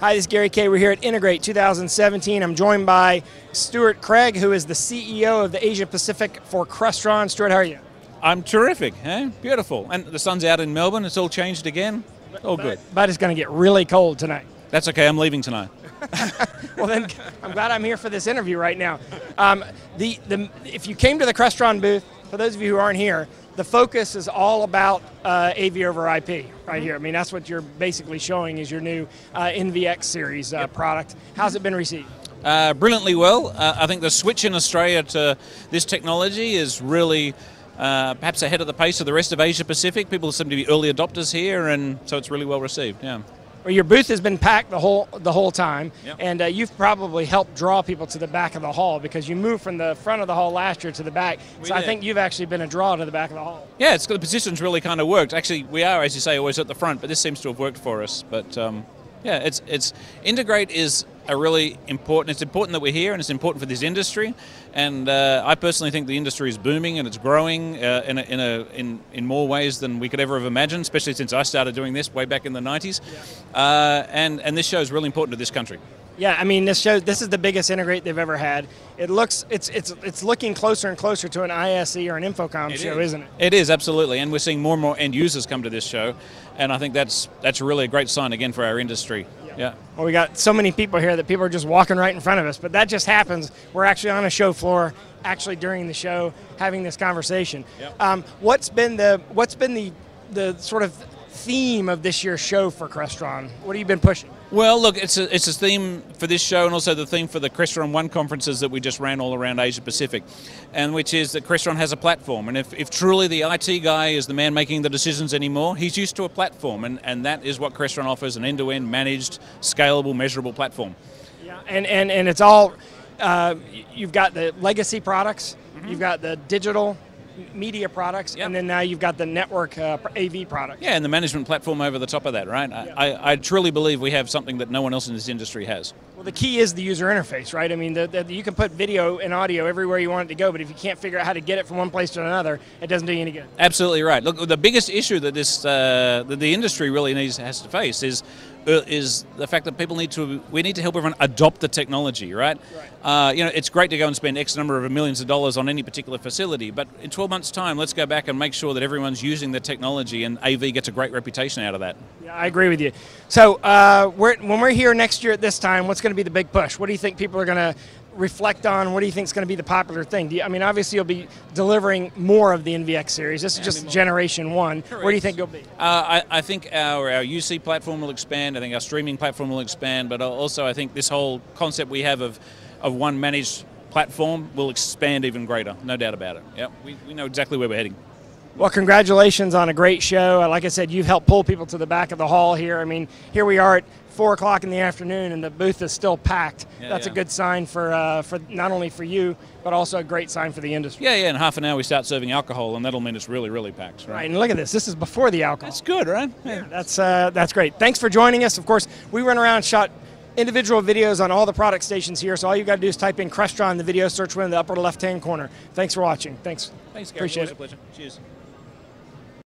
Hi, this is Gary Kayye. We're here at Integrate 2017. I'm joined by Stuart Craig, who is the CEO of the Asia Pacific for Crestron. Stuart, how are you? I'm terrific, eh? Beautiful. And the sun's out in Melbourne. It's all changed again. All good. But it's going to get really cold tonight. That's okay. I'm leaving tonight. Well, then, I'm glad I'm here for this interview right now. If you came to the Crestron booth, for those of you who aren't here, the focus is all about AV over IP right here. I mean, that's what you're basically showing is your new NVX series product. How's it been received? Brilliantly well. I think the switch in Australia to this technology is really perhaps ahead of the pace of the rest of Asia Pacific. People seem to be early adopters here, and so it's really well received. Yeah. Well, your booth has been packed the whole time, yep. And you've probably helped draw people to the back of the hall because you moved from the front of the hall last year to the back. I think you've actually been a draw to the back of the hall. Yeah, the position's really kind of worked. Actually, we are, as you say, always at the front, but this seems to have worked for us. But yeah, it's Integrate is a really important. It's important that we're here, and it's important for this industry. And I personally think the industry is booming and it's growing in more ways than we could ever have imagined, especially since I started doing this way back in the 90s. Yeah. And this show is really important to this country. Yeah, I mean, this is the biggest Integrate they've ever had. It's looking closer and closer to an ISE or an Infocom show, isn't it? It is, absolutely, and we're seeing more and more end users come to this show, and I think that's really a great sign again for our industry. Yeah. Well, we got so many people here that people are just walking right in front of us, but that just happens. We're actually on a show floor, actually during the show, having this conversation. Yep. What's been the sort of theme of this year's show for Crestron? What have you been pushing? Well, look, it's a theme for this show and also the theme for the Crestron One conferences that we just ran all around Asia Pacific, and which is that Crestron has a platform, and if truly the IT guy is the man making the decisions anymore, he's used to a platform, and that is what Crestron offers, an end-to-end managed, scalable, measurable platform. Yeah, and it's all, you've got the legacy products, you've got the digital media products, yep. And then now you've got the network AV products. Yeah, and the management platform over the top of that, right? Yep. I truly believe we have something that no one else in this industry has. Well, the key is the user interface, right? I mean, you can put video and audio everywhere you want it to go, but if you can't figure out how to get it from one place to another, it doesn't do you any good. Absolutely right. Look, the biggest issue that that the industry really has to face is the fact that we need to help everyone adopt the technology, right? You know, it's great to go and spend X number of millions of dollars on any particular facility, but in 12 months' time, let's go back and make sure that everyone's using the technology, and AV gets a great reputation out of that. Yeah, I agree with you. So when we're here next year at this time, what's going to be the big push? What do you think people are going to reflect on? What do you think is going to be the popular thing? I mean, obviously you'll be delivering more of the NVX series. This is just generation one. Correct. Where do you think you'll be? I think our UC platform will expand. I think our streaming platform will expand. But also I think this whole concept we have of one managed platform will expand even greater. No doubt about it. Yep. We know exactly where we're heading. Well, congratulations on a great show. Like I said, you've helped pull people to the back of the hall here. I mean, here we are at 4 o'clock in the afternoon, and the booth is still packed. Yeah, that's a good sign for not only for you, but also a great sign for the industry. Yeah, in half an hour we start serving alcohol, and that'll mean it's really, really packed. Right, and look at this. This is before the alcohol. That's good, right? Yeah, that's great. Thanks for joining us. Of course, we run around and shot individual videos on all the product stations here, so all you got to do is type in Crestron in the video search window in the upper left-hand corner. Thanks for watching. Thanks. Thanks, Gary. Appreciate it. Always a pleasure. Cheers.